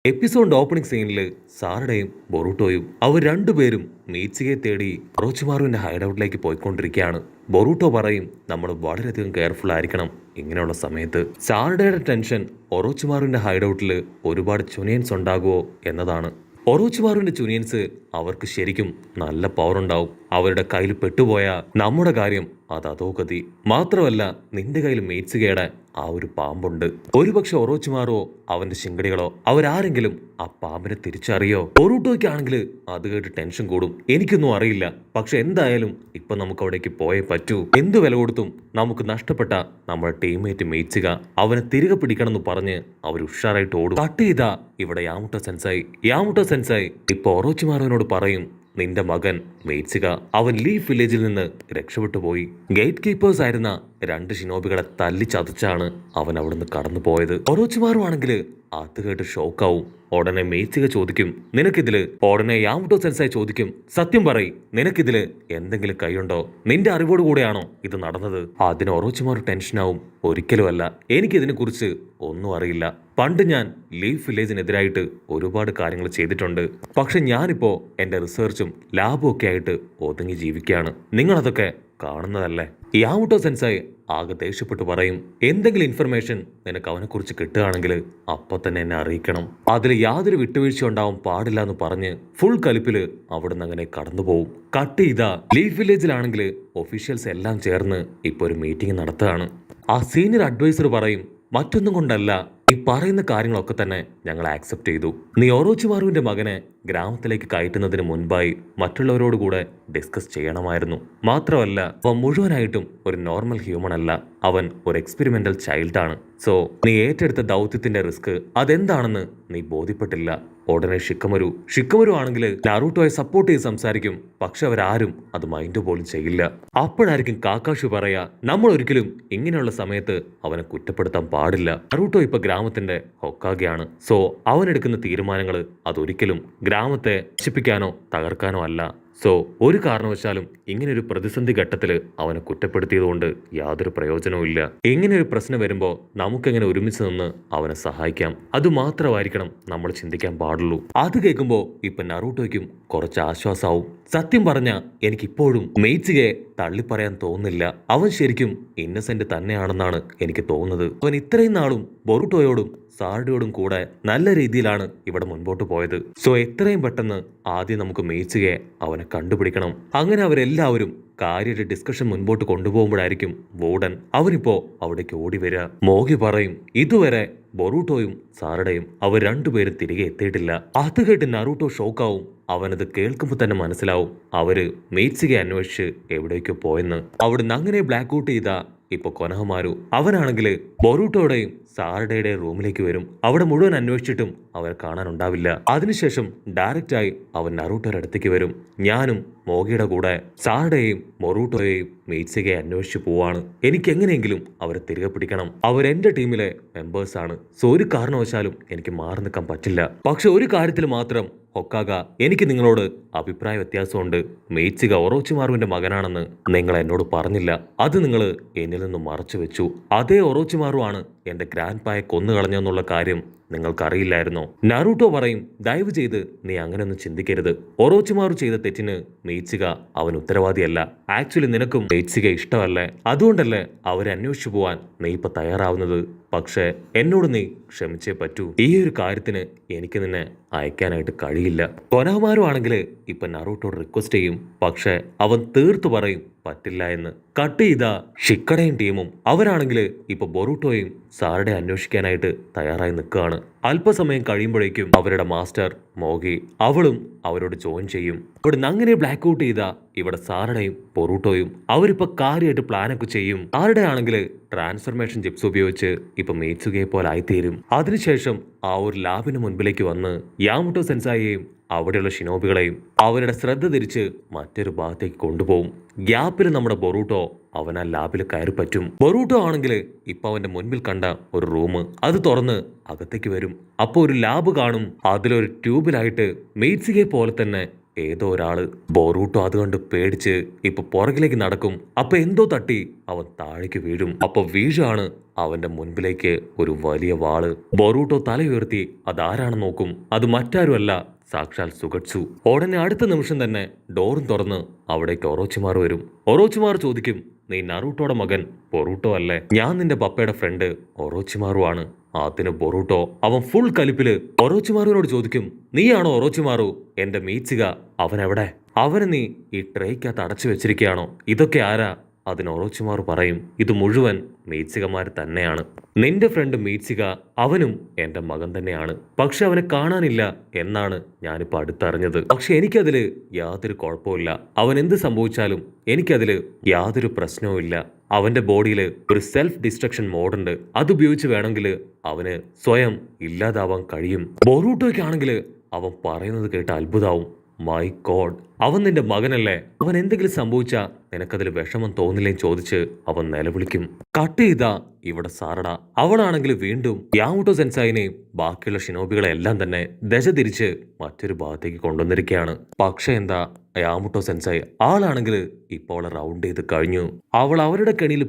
എപ്പിസോഡിന്റെ opening സീനിൽ സാറയുടെയും ബൊറൂട്ടോയും അവർ രണ്ടുപേരും മീറ്റ്സിയെ തേടി ഒറോച്ചിമാറുവിന്റെ ഹൈഡൌട്ടിലേക്ക് പോയിക്കൊണ്ടിരിക്കുകയാണ്. ബൊറൂട്ടോ പറയും നമ്മൾ വളരെയധികം കെയർഫുൾ ആയിരിക്കണം ഇങ്ങനെയുള്ള സമയത്ത്. സാറയുടെ ടെൻഷൻ ഒറോച്ചിമാറുവിന്റെ ഹൈഡൌട്ടിൽ ഒരുപാട് ചുനിയൻസ് ഉണ്ടാകുമോ എന്നതാണ്. ഒറോച്ചിമാറുവിന്റെ ചുനിയൻസ് അവർക്ക് ശരിക്കും നല്ല പവർ ഉണ്ടാവും. അവരുടെ കയ്യിൽ പെട്ടുപോയ നമ്മുടെ കാര്യം അത് അതോ ഗതി. മാത്രമല്ല നിന്റെ കയ്യിൽ മീറ്റ്സുകയുടെ ആ ഒരു പാമ്പുണ്ട്. ഒരുപക്ഷെ ഒറോച്ചിമാറോ അവന്റെ ശിങ്കടികളോ അവരാരെങ്കിലും ആ പാമ്പിനെ തിരിച്ചറിയോ? ബൊറൂട്ടോയ്ക്കാണെങ്കിൽ അത് കേട്ട് ടെൻഷൻ കൂടും. എനിക്കൊന്നും അറിയില്ല, പക്ഷെ എന്തായാലും ഇപ്പൊ നമുക്ക് അവിടേക്ക് പോയേ പറ്റൂ. എന്തു വില കൊടുത്തും നമുക്ക് നഷ്ടപ്പെട്ട നമ്മുടെ ടീംമേറ്റ് മീറ്റ്സുക അവനെ തിരികെ പിടിക്കണമെന്ന് പറഞ്ഞ് അവർ ഉഷാറായിട്ട് ഓടും. കട്ട് ചെയ്താ ഇവിടെ യാമുട്ടോ സെൻസായി ഇപ്പൊ ഒറോച്ചിമാറുവിനോട് പറയും, നിന്റെ മകൻ മീറ്റ്സുക അവൻ ലീഫ് വില്ലേജിൽ നിന്ന് രക്ഷപ്പെട്ടു പോയി. ഗേറ്റ് കീപ്പേഴ്സ് ആയിരുന്ന 2 ഷിനോബികളെ തല്ലി ചതച്ചാണ് അവൻ അവിടുന്ന് കടന്നു പോയത്. ഒറോച്ചിമാറു ആണെങ്കിൽ അത് കേട്ട് ഷോക്കാവും. ഉടനെ മീറ്റ്സുക ചോദിക്കും നിനക്കിതില്, ഉടനെ യാമുട്ടോ സെൻസായി ചോദിക്കും സത്യം പറയ്, നിനക്കിതില് എന്തെങ്കിലും കൈയുണ്ടോ? നിന്റെ അറിവോട് കൂടെയാണോ ഇത് നടന്നത്? അതിന് ഒറോച്ചിമാറു ടെൻഷനാവും. ഒരിക്കലുമല്ല, എനിക്കിതിനെ കുറിച്ച് ഒന്നും അറിയില്ല. പണ്ട് ഞാൻ ലീഫ് വില്ലേജിനെതിരായിട്ട് ഒരുപാട് കാര്യങ്ങൾ ചെയ്തിട്ടുണ്ട്. പക്ഷെ ഞാനിപ്പോ എന്റെ റിസർച്ചും ലാബും ഒക്കെ ആയിട്ട് ഒതുങ്ങി ജീവിക്കുകയാണ്. നിങ്ങളതൊക്കെ കാണുന്നതല്ലേ? യാമുട്ടോ സെൻസായി ആകെ ദേഷ്യപ്പെട്ട് പറയും, എന്തെങ്കിലും ഇൻഫർമേഷൻ നിനക്ക് അവനെക്കുറിച്ച് കിട്ടുകയാണെങ്കിൽ അപ്പൊ തന്നെ എന്നെ അറിയിക്കണം. അതിൽ യാതൊരു വിട്ടുവീഴ്ച ഉണ്ടാവാൻ പാടില്ല എന്ന് പറഞ്ഞ് ഫുൾ കലിപ്പില് അവിടുന്ന് അങ്ങനെ കടന്നുപോകും. കട്ട് ചെയ്ത ലീഫ് വില്ലേജിലാണെങ്കിൽ ഒഫീഷ്യൽസ് എല്ലാം ചേർന്ന് ഇപ്പൊ ഒരു മീറ്റിംഗ് നടത്തുകയാണ്. ആ സീനിയർ അഡ്വൈസർ പറയും, മറ്റൊന്നും കൊണ്ടല്ല, ഈ പറയുന്ന കാര്യങ്ങളൊക്കെ തന്നെ ഞങ്ങൾ ആക്സെപ്റ്റ് ചെയ്തു. നീ ഒറോച്ചിമാറുവിന്റെ മകനെ ഗ്രാമത്തിലേക്ക് കയറ്റുന്നതിന് മുൻപായി മറ്റുള്ളവരോട് കൂടെ ഡിസ്കസ് ചെയ്യണമായിരുന്നു. മാത്രമല്ല അവൻ മുഴുവനായിട്ടും ഒരു നോർമൽ ഹ്യൂമൺ അല്ല, അവൻ ഒരു എക്സ്പെരിമെന്റൽ ചൈൽഡാണ്. സോ നീ ഏറ്റെടുത്ത ദൗത്യത്തിന്റെ റിസ്ക് അതെന്താണെന്ന് നീ ബോധ്യപ്പെട്ടില്ല. ഉടനെ ഷിക്കമരു ആണെങ്കിൽ നറൂട്ടോയെ സപ്പോർട്ട് ചെയ്ത് സംസാരിക്കും. പക്ഷെ അവരാരും അത് മൈൻഡ് പോലും ചെയ്യില്ല. അപ്പോഴായിരിക്കും കാക്കാഷി പറയാ, നമ്മൾ ഒരിക്കലും ഇങ്ങനെയുള്ള സമയത്ത് അവനെ കുറ്റപ്പെടുത്താൻ പാടില്ല. നറൂട്ടോ ഇപ്പൊ ഗ്രാമത്തിന്റെ ഹൊക്കാഗെയാണ്. സോ അവനെടുക്കുന്ന തീരുമാനങ്ങൾ അതൊരിക്കലും ഗ്രാമത്തെ നശിപ്പിക്കാനോ തകർക്കാനോ അല്ല. സോ ഒരു കാരണവശാലും ഇങ്ങനെയൊരു പ്രതിസന്ധി ഘട്ടത്തിൽ അവനെ കുറ്റപ്പെടുത്തിയതുകൊണ്ട് യാതൊരു പ്രയോജനവും ഇല്ല. ഇങ്ങനെയൊരു പ്രശ്നം വരുമ്പോൾ നമുക്കെങ്ങനെ ഒരുമിച്ച് നിന്ന് അവനെ സഹായിക്കാം, അതുമാത്രമായിരിക്കണം നമ്മൾ ചിന്തിക്കാൻ പാടുള്ളൂ. അത് കേൾക്കുമ്പോൾ ഇപ്പൊ നറൂട്ടോയ്ക്കും കുറച്ച് ആശ്വാസമാവും. സത്യം പറഞ്ഞ എനിക്കിപ്പോഴും മീറ്റ്സുകയെ തള്ളിപ്പറയാൻ തോന്നുന്നില്ല. അവൻ ശരിക്കും ഇന്നസെന്റ് തന്നെയാണെന്നാണ് എനിക്ക് തോന്നുന്നത്. അവൻ ഇത്രയും നാളും ബൊറൂട്ടോയോടും സാറയുടെയോടും കൂടെ നല്ല രീതിയിലാണ് ഇവിടെ മുൻപോട്ട് പോയത്. സോ എത്രയും പെട്ടെന്ന് ആദ്യം നമുക്ക് മീറ്റ്സുകയെ അവനെ കണ്ടുപിടിക്കണം. അങ്ങനെ അവരെല്ലാവരും കാര്യമായിട്ട് ഡിസ്കഷൻ മുൻപോട്ട് കൊണ്ടുപോകുമ്പോഴായിരിക്കും വോർഡൻ അവനിപ്പോ അവിടേക്ക് ഓടി വരിക. മോഗി പറയും, ഇതുവരെ ബൊറൂട്ടോയും സാറയുടെയും അവർ രണ്ടുപേരും തിരികെ എത്തിയിട്ടില്ല. അത് കേട്ട് നറൂട്ടോ ഷോക്കാവും. അവനത് കേൾക്കുമ്പോൾ തന്നെ മനസ്സിലാവും അവര് മീറ്റ്സുകയെ അന്വേഷിച്ച് എവിടേക്കോ പോയെന്ന്. അവിടുന്ന് അങ്ങനെ ബ്ലാക്ക് ഔട്ട് ചെയ്ത ഇപ്പൊ കൊനഹമാരു അവനാണെങ്കിൽ ബൊറൂട്ടോയുടെയും സാറയുടെയും റൂമിലേക്ക് വരും. അവിടെ മുഴുവൻ അന്വേഷിച്ചിട്ടും അവരെ കാണാനുണ്ടാവില്ല. അതിനുശേഷം ഡയറക്റ്റായി അവൻ നറൂട്ടോയുടെ അടുത്തേക്ക് വരും. ഞാനും മോഗിയുടെ കൂടെ സാറയുടെയും ബൊറൂട്ടോയെയും മീറ്റ്സുകയെ അന്വേഷിച്ച് പോവാണ്. എനിക്ക് എങ്ങനെയെങ്കിലും അവരെ തിരികെ പിടിക്കണം. അവരെന്റെ ടീമിലെ മെമ്പേഴ്സാണ്. സോ ഒരു കാരണവശാലും എനിക്ക് മാറി നിൽക്കാൻ പറ്റില്ല. പക്ഷെ ഒരു കാര്യത്തിൽ മാത്രം ഹൊക്കാഗ, എനിക്ക് നിങ്ങളോട് അഭിപ്രായ വ്യത്യാസമുണ്ട്. മീറ്റ്സുക ഒറോച്ചിമാറുവിന്റെ മകനാണെന്ന് നിങ്ങൾ എന്നോട് പറഞ്ഞില്ല. അത് നിങ്ങൾ എന്നിൽ നിന്നും മറച്ചു വെച്ചു. അതേ ഒറോച്ചിമാറു ആണ് എന്റെ ഗ്രാൻഡ് പായെ കൊന്നുകളഞ്ഞെന്നുള്ള കാര്യം നിങ്ങൾക്കറിയില്ലായിരുന്നോ? നറൂട്ടോ പറയും, ദയവ് ചെയ്ത് നീ അങ്ങനെയൊന്നും ചിന്തിക്കരുത്. ഒറോച്ചിമാറു ചെയ്ത തെറ്റിന് മീറ്റ്സുക അവൻ ഉത്തരവാദിയല്ല. ആക്ച്വലി നിനക്കും മീറ്റ്സുക ഇഷ്ടമല്ലേ, അതുകൊണ്ടല്ലേ അവരെ അന്വേഷിച്ചു പോവാൻ നീ ഇപ്പൊ തയ്യാറാവുന്നത്. പക്ഷെ എന്നോട് നീ ക്ഷമിച്ചേ പറ്റൂ. ഈ ഒരു കാര്യത്തിന് എനിക്ക് നിന്നെ അയക്കാനായിട്ട് കഴിയില്ല. കൊനഹമാരു ആണെങ്കിൽ ഇപ്പൊ നറൂട്ടോട് റിക്വസ്റ്റ് ചെയ്യും. പക്ഷെ അവൻ തീർത്തു പറയും പറ്റില്ല എന്ന്. കട്ട് ചെയ്ത ഷിക്കടയും ടീമും അവരാണെങ്കിൽ ഇപ്പൊ ബൊറൂട്ടോയും സാറയുടെ അന്വേഷിക്കാനായിട്ട് തയ്യാറായി നിൽക്കുകയാണ്. അല്പസമയം കഴിയുമ്പോഴേക്കും അവരുടെ മാസ്റ്റർ മോഗി അവളും അവരോട് ജോയിൻ ചെയ്യും. ഇവിടുന്ന് അങ്ങനെ ബ്ലാക്ക് ഔട്ട് ചെയ്ത ഇവിടെ സാറയുടെയും ബൊറൂട്ടോയും അവരിപ്പോ കാര്യമായിട്ട് പ്ലാനൊക്കെ ചെയ്യും. സാറയുടെ ആണെങ്കിൽ ട്രാൻസ്ഫർമേഷൻ ചിപ്സ് ഉപയോഗിച്ച് ഇപ്പൊ മീറ്റ്സുകയെ പോലെ ആയിത്തീരും. അതിനുശേഷം ആ ഒരു ലാബിന് മുൻപിലേക്ക് വന്ന് യാമുട്ടോ സെൻസായിയെയും അവിടെയുള്ള ഷിനോബികളെയും അവരുടെ ശ്രദ്ധ തിരിച്ച് മറ്റൊരു ഭാഗത്തേക്ക് കൊണ്ടുപോകും. ഗ്യാപ്പിൽ നമ്മുടെ ബൊറൂട്ടോ അവൻ ആ ലാബിൽ കയറി പറ്റും. ബൊറൂട്ടോ ആണെങ്കിൽ ഇപ്പൊ അവന്റെ മുൻപിൽ കണ്ട ഒരു റൂം അത് തുറന്ന് അകത്തേക്ക് വരും. അപ്പോൾ ഒരു ലാബ് കാണും. അതിലൊരു ട്യൂബിലായിട്ട് മീറ്റ്സുകയെ പോലെ തന്നെ ഏതോ ഒരാള്. ബൊറൂട്ടോ അതുകൊണ്ട് പേടിച്ച് ഇപ്പൊ പുറകിലേക്ക് നടക്കും. അപ്പൊ എന്തോ തട്ടി അവൻ താഴേക്ക് വീഴും. അപ്പൊ വീഴാണ് അവന്റെ മുൻപിലേക്ക് ഒരു വലിയ വാള്. ബൊറൂട്ടോ തല ഉയർത്തി അതാരാണെന്ന് നോക്കും. അത് മറ്റാരുമല്ല, സാക്ഷാൽ സുഗട്സു. ഉടനെ അടുത്ത നിമിഷം തന്നെ ഡോറും തുറന്ന് അവിടേക്ക് ഒറോച്ചിമാർ വരും. ഒറോച്ചിമാർ ചോദിക്കും, നീ നറൂട്ടോയുടെ മകൻ ബൊറൂട്ടോ അല്ലേ? ഞാൻ നിന്റെ പപ്പയുടെ ഫ്രണ്ട് ഒറോച്ചിമാറു ആണ്. അതിന് ബൊറൂട്ടോ അവൻ ഫുൾ കലിപ്പില് ഒറോച്ചിമാറുവിനോട് ചോദിക്കും, നീയാണോ ഒറോച്ചിമാറു? എന്റെ മീച്ചിക അവൻ എവിടെ? അവനെ നീ ഈ ട്രേക്കകത്ത് അടച്ചു വെച്ചിരിക്കുകയാണോ? ഇതൊക്കെ ആരാ? അതിന് ഒറോച്ചിമാറു പറയും, ഇത് മുഴുവൻ മീച്ചികമാർ തന്നെയാണ്. നിന്റെ ഫ്രണ്ട് മീച്ചിക അവനും എന്റെ മകൻ തന്നെയാണ്. പക്ഷെ അവനെ കാണാനില്ല എന്നാണ് ഞാനിപ്പോൾ അടുത്തറിഞ്ഞത്. പക്ഷെ എനിക്കതില് യാതൊരു കുഴപ്പമില്ല. അവൻ എന്ത് സംഭവിച്ചാലും എനിക്കതില് യാതൊരു പ്രശ്നവും ഇല്ല. അവന്റെ ബോഡിയിൽ ഒരു സെൽഫ് ഡിസ്ട്രക്ഷൻ മോഡുണ്ട്. അതുപയോഗിച്ച് വേണമെങ്കിൽ അവന് സ്വയം ഇല്ലാതാവാൻ കഴിയും. ബൊറൂട്ടോയ്ക്കാണെങ്കിൽ അവൻ പറയുന്നത് കേട്ട് അത്ഭുതമാവും. മൈ ഗോഡ്, അവൻ നിന്റെ മകനല്ലേ? അവൻ എന്തെങ്കിലും സംഭവിച്ചാ നിനക്കതിൽ വിഷമം തോന്നില്ലേന്ന് ചോദിച്ച് അവൻ നിലവിളിക്കും. കട്ട് ചെയ്താ ഇവിടെ സാറട. അവളാണെങ്കിൽ വീണ്ടും യാമുട്ടോ സെൻസായിനെയും ബാക്കിയുള്ള ഷിനോബികളെ എല്ലാം തന്നെ ദശ തിരിച്ച് മറ്റൊരു ഭാഗത്തേക്ക് കൊണ്ടുവന്നിരിക്കുകയാണ്. പക്ഷെ എന്താ, യാമുട്ടോ സെൻസായി ആളാണെങ്കിൽ ഇപ്പോൾ അവളെ റൗണ്ട് ചെയ്ത് കഴിഞ്ഞു. അവൾ അവരുടെ കെണിയിൽ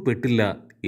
പെട്ടില്ല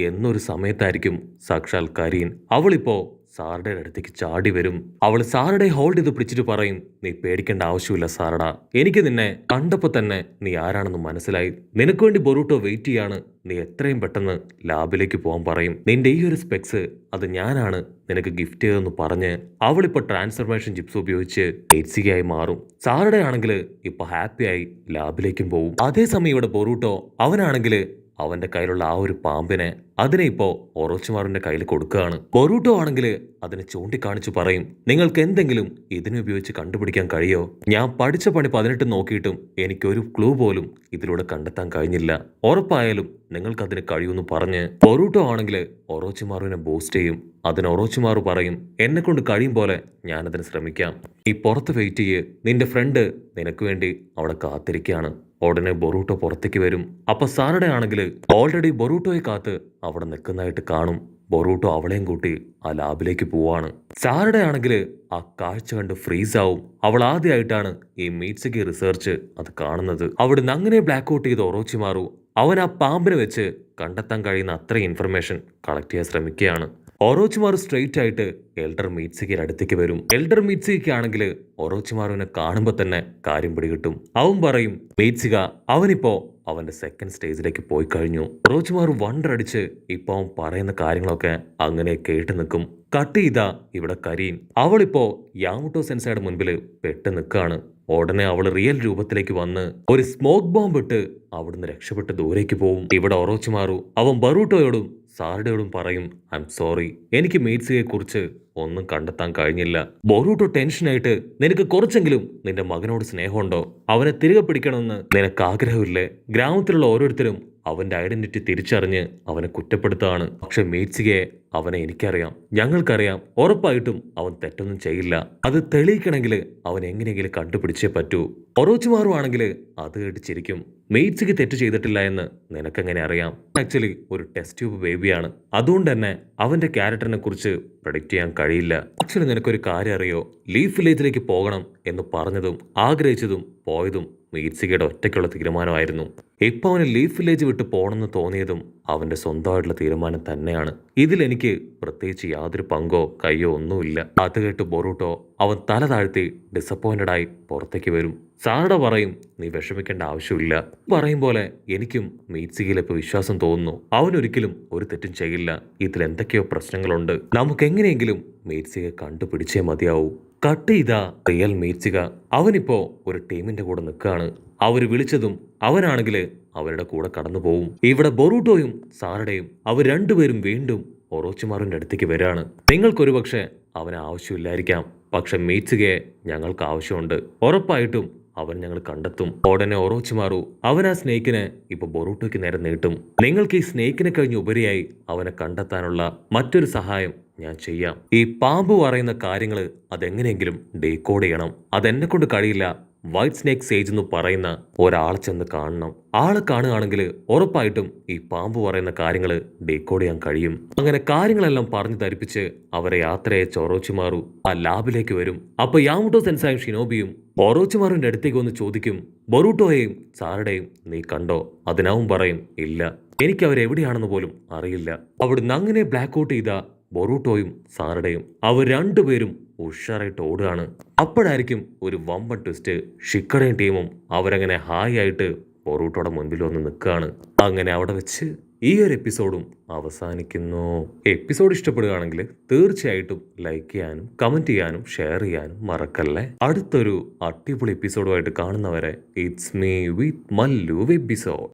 എന്നൊരു സമയത്തായിരിക്കും സാക്ഷാൽ കരീൻ. അവളിപ്പോ സാറുടെ അടുത്തേക്ക് ചാടി വരും. അവൾ സാറുടെ ഹോൾഡ് ചെയ്ത് പിടിച്ചിട്ട് പറയും, നീ പേടിക്കേണ്ട ആവശ്യമില്ല സാറടാ. എനിക്ക് നിന്നെ കണ്ടപ്പോ തന്നെ നീ ആരാണെന്ന് മനസ്സിലായി. നിനക്ക് വേണ്ടി ബൊറൂട്ടോ വെയിറ്റ് ചെയ്യാണ്. നീ എത്രയും പെട്ടെന്ന് ലാബിലേക്ക് പോകാൻ പറയും. നിന്റെ ഈ ഒരു സ്പെക്സ് അത് ഞാനാണ് നിനക്ക് ഗിഫ്റ്റ് ചെയ്തെന്ന് പറഞ്ഞ് അവളിപ്പോ ട്രാൻസ്ഫർമേഷൻ ജിപ്സ് ഉപയോഗിച്ച് എയ്റ്റ്സികയായി മാറും. സാറുടെ ആണെങ്കിൽ ഇപ്പൊ ഹാപ്പിയായി ലാബിലേക്കും പോവും. അതേസമയം ഇവിടെ ബൊറൂട്ടോ അവനാണെങ്കിൽ അവന്റെ കയ്യിലുള്ള ആ ഒരു പാമ്പിനെ അതിനെ ഇപ്പോ ഒറോച്ചിമാറിന്റെ കയ്യിൽ കൊടുക്കുകയാണ്. ബൊറൂട്ടോ ആണെങ്കിൽ അതിനെ ചൂണ്ടിക്കാണിച്ചു പറയും, നിങ്ങൾക്ക് എന്തെങ്കിലും ഇതിനുപയോഗിച്ച് കണ്ടുപിടിക്കാൻ കഴിയോ? ഞാൻ പഠിച്ച പണി 18 നോക്കിയിട്ടും എനിക്കൊരു ക്ലൂ പോലും ഇതിലൂടെ കണ്ടെത്താൻ കഴിഞ്ഞില്ല. ഉറപ്പായാലും നിങ്ങൾക്കതിന് കഴിയുമെന്ന് പറഞ്ഞ് ബൊറൂട്ടോ ആണെങ്കിൽ ഒറോച്ചിമാറുവിനെ ബൂസ്റ്റ് ചെയ്യും. അതിന് ഒറോച്ചിമാറു പറയും, എന്നെ കൊണ്ട് കഴിയും പോലെ ഞാനതിന് ശ്രമിക്കാം. ഈ പുറത്ത് വെയിറ്റ് ചെയ്യ്, നിന്റെ ഫ്രണ്ട് നിനക്ക് വേണ്ടി അവിടെ കാത്തിരിക്കുകയാണ്. ഉടനെ ബൊറൂട്ടോ പുറത്തേക്ക് വരും. അപ്പൊ സാറുടെ ആണെങ്കിൽ ഓൾറെഡി ബൊറൂട്ടോയെ കാത്ത് അവിടെ നിൽക്കുന്നതായിട്ട് കാണും. ബൊറൂട്ടോ അവളെയും കൂട്ടി ആ ലാബിലേക്ക് പോവാണ്. സാറുടെ ആണെങ്കിൽ ആ കാഴ്ച കണ്ട് ഫ്രീസ് ആവും. അവൾ ആദ്യമായിട്ടാണ് ഈ മീറ്റ്സിക്ക് റിസർച്ച് അത് കാണുന്നത്. അവിടുന്ന് അങ്ങനെ ബ്ലാക്ക് ഔട്ട് ചെയ്ത് ഒറോച്ചിമാറു അവൻ ആ പാമ്പിനെ വെച്ച് കണ്ടെത്താൻ കഴിയുന്ന അത്രയും ഇൻഫർമേഷൻ കളക്ട് ചെയ്യാൻ ശ്രമിക്കുകയാണ്. ഒറോച്ചിമാറു സ്ട്രെയിറ്റ് ആയിട്ട് എൽഡർ മീറ്റ്സിക്ക് അടുത്തേക്ക് വരും. എൽഡർ മീറ്റ്സിക്ക് ആണെങ്കിൽ ഒറോച്ചിമാറുവിനെ കാണുമ്പോൾ തന്നെ കാര്യം പിടികിട്ടും. അവൻ പറയും, മീറ്റ്സിക അവനിപ്പോ അവന്റെ സെക്കൻഡ് സ്റ്റേജിലേക്ക് പോയി കഴിഞ്ഞു. ഒറോച്ചിമാറു വണ്ടർ അടിച്ച് ഇപ്പൊ അവൻ പറയുന്ന കാര്യങ്ങളൊക്കെ അങ്ങനെ കേട്ട് നിൽക്കും. കട്ട് ചെയ്താ ഇവിടെ കരീൻ. അവളിപ്പോ യാമുട്ടോ സെൻസയുടെ മുൻപിൽ പെട്ട് നിൽക്കാണ്. ഉടനെ അവൾ റിയൽ രൂപത്തിലേക്ക് വന്ന് ഒരു സ്മോക്ക് ബോംബ് ഇട്ട് അവിടുന്ന് രക്ഷപ്പെട്ട് ദൂരേക്ക് പോവും. ഇവിടെ ഒറോച്ചിമാറു അവൻ ബറൂട്ടോയോടും സാറുടെയോടും പറയും, ഐ എം സോറി, എനിക്ക് മീറ്റ്സിയെ കുറിച്ച് ഒന്നും കണ്ടെത്താൻ കഴിഞ്ഞില്ല. ബൊറൂട്ടോ ടെൻഷനായിട്ട്, നിനക്ക് കുറച്ചെങ്കിലും നിന്റെ മകനോട് സ്നേഹമുണ്ടോ? അവനെ തിരികെ പിടിക്കണമെന്ന് നിനക്ക് ആഗ്രഹമില്ലേ? ഗ്രാമത്തിലുള്ള ഓരോരുത്തരും അവന്റെ ഐഡന്റിറ്റി തിരിച്ചറിഞ്ഞ് അവനെ കുറ്റപ്പെടുത്തുകയാണ്. പക്ഷെ മീറ്റ്സികയെ അവനെ എനിക്കറിയാം, ഞങ്ങൾക്കറിയാം. ഉറപ്പായിട്ടും അവൻ തെറ്റൊന്നും ചെയ്യില്ല. അത് തെളിയിക്കണമെങ്കിൽ അവൻ എങ്ങനെയെങ്കിലും കണ്ടുപിടിച്ചേ പറ്റൂ. ഒറോച്ചിമാറു ആണെങ്കിൽ അത് കേട്ട് ചിരിക്കും. മീറ്റ്സിക്ക് തെറ്റ് ചെയ്തിട്ടില്ല എന്ന് നിനക്കെങ്ങനെ അറിയാം? ആക്ച്വലി ഒരു ടെസ്റ്റ് ട്യൂബ് ബേബിയാണ്. അതുകൊണ്ട് തന്നെ അവന്റെ ക്യാരക്ടറിനെ കുറിച്ച് പ്രഡിക്റ്റ് ചെയ്യാൻ കഴിയില്ല. ആക്ച്വലി നിനക്കൊരു കാര്യം അറിയോ? ലീഫ് വില്ലേജിലേക്ക് പോകണം എന്ന് പറഞ്ഞതും ആഗ്രഹിച്ചതും പോയതും മീറ്റ്സികയുടെ ഒറ്റയ്ക്കുള്ള തീരുമാനമായിരുന്നു. ഇപ്പൊ അവന് ലീഫ് വില്ലേജ് വിട്ട് പോകണമെന്ന് തോന്നിയതും അവന്റെ സ്വന്തമായിട്ടുള്ള തീരുമാനം തന്നെയാണ്. ഇതിൽ എനിക്ക് പ്രത്യേകിച്ച് യാതൊരു പങ്കോ കയ്യോ ഒന്നുമില്ല. അത് കേട്ട് ബൊറൂട്ടോ അവൻ തല താഴ്ത്തി ഡിസപ്പോയിന്റഡ് ആയി പുറത്തേക്ക് വരും. സാറുടെ പറയും, നീ വിഷമിക്കേണ്ട ആവശ്യമില്ല. പറയും പോലെ എനിക്കും മീറ്റ്സികയിലിപ്പോ വിശ്വാസം തോന്നുന്നു. അവനൊരിക്കലും ഒരു തെറ്റും ചെയ്യില്ല. ഇതിൽ എന്തൊക്കെയോ പ്രശ്നങ്ങളുണ്ട്. നമുക്ക് എങ്ങനെയെങ്കിലും മീറ്റ്സികയെ കണ്ടുപിടിച്ചേ മതിയാവൂ. കട്ട് ചെയ്ത റിയൽ മീറ്റ്സിക അവനിപ്പോ ഒരു ടീമിന്റെ കൂടെ നിൽക്കുകയാണ്. അവര് വിളിച്ചതും അവനാണെങ്കിൽ അവരുടെ കൂടെ കടന്നു പോവും. ഇവിടെ ബൊറൂട്ടോയും സാറുടെയും അവർ രണ്ടുപേരും വീണ്ടും ഒറോച്ചിമാറിന്റെ അടുത്തേക്ക് വരികയാണ്. നിങ്ങൾക്കൊരു പക്ഷെ അവന് ആവശ്യമില്ലായിരിക്കാം, പക്ഷെ മീറ്റ്സികയെ ഞങ്ങൾക്ക് ആവശ്യമുണ്ട്. ഉറപ്പായിട്ടും അവൻ ഞങ്ങൾ കണ്ടെത്തും. ഉടനെ ഒറോച്ചിമാറു അവൻ ആ സ്നേക്കിനെ ഇപ്പൊ ബൊറൂട്ടോയ്ക്ക് നേരെ നീട്ടും. നിങ്ങൾക്ക് ഈ സ്നേക്കിനെ കഴിഞ്ഞ് ഉപരിയായി അവനെ കണ്ടെത്താനുള്ള മറ്റൊരു സഹായം ഞാൻ ചെയ്യാം. ഈ പാമ്പ് പറയുന്ന കാര്യങ്ങൾ അതെങ്ങനെയെങ്കിലും ഡീകോഡ് ചെയ്യണം. അതെന്നെ കൊണ്ട് കഴിയില്ല, വൈറ്റ് സ്നേക്ക് സേജ് എന്ന് പറയുന്ന ഒരാളെ ചെന്ന് കാണണം. ആളെ കാണുകയാണെങ്കിൽ ഉറപ്പായിട്ടും ഈ പാമ്പ് പറയുന്ന കാര്യങ്ങൾ ഡീകോഡ് ചെയ്യാൻ കഴിയും. അങ്ങനെ കാര്യങ്ങളെല്ലാം പറഞ്ഞു ധരിപ്പിച്ച് അവരെ യാത്രയച്ച ഒറോച്ചിമാറു ആ ലാബിലേക്ക് വരും. അപ്പൊ യാമുട്ടോ സെൻസായും ഷിനോബിയും ഒറോച്ചിമാറുവിന്റെ അടുത്തേക്ക് വന്ന് ചോദിക്കും, ബൊറൂട്ടോയെയും സാറുടെയും നീ കണ്ടോ? അതിനവൻ പറയും, ഇല്ല, എനിക്ക് അവരെവിടെയാണെന്ന് പോലും അറിയില്ല. അവിടുന്ന് അങ്ങനെ ബ്ലാക്ക് ഔട്ട് ചെയ്ത ബൊറൂട്ടോയും സാറുടെയും അവർ രണ്ടുപേരും ഉഷാറായിട്ട് ഓടുകയാണ്. അപ്പോഴായിരിക്കും ഒരു വമ്പൻ ട്വിസ്റ്റ്. ഷിക്കടയും ടീമും അവരങ്ങനെ ഹായ് ആയിട്ട് ബൊറൂട്ടോയുടെ മുൻപിൽ വന്ന് നിൽക്കുകയാണ്. അങ്ങനെ അവിടെ വെച്ച് ഈ ഒരു എപ്പിസോഡും അവസാനിക്കുന്നു. എപ്പിസോഡ് ഇഷ്ടപ്പെടുകയാണെങ്കിൽ തീർച്ചയായിട്ടും ലൈക്ക് ചെയ്യാനും കമന്റ് ചെയ്യാനും ഷെയർ ചെയ്യാനും മറക്കല്ലേ. അടുത്തൊരു അടിപൊളി എപ്പിസോഡുമായിട്ട് കാണുന്നവരെ it's me with Mallu episode.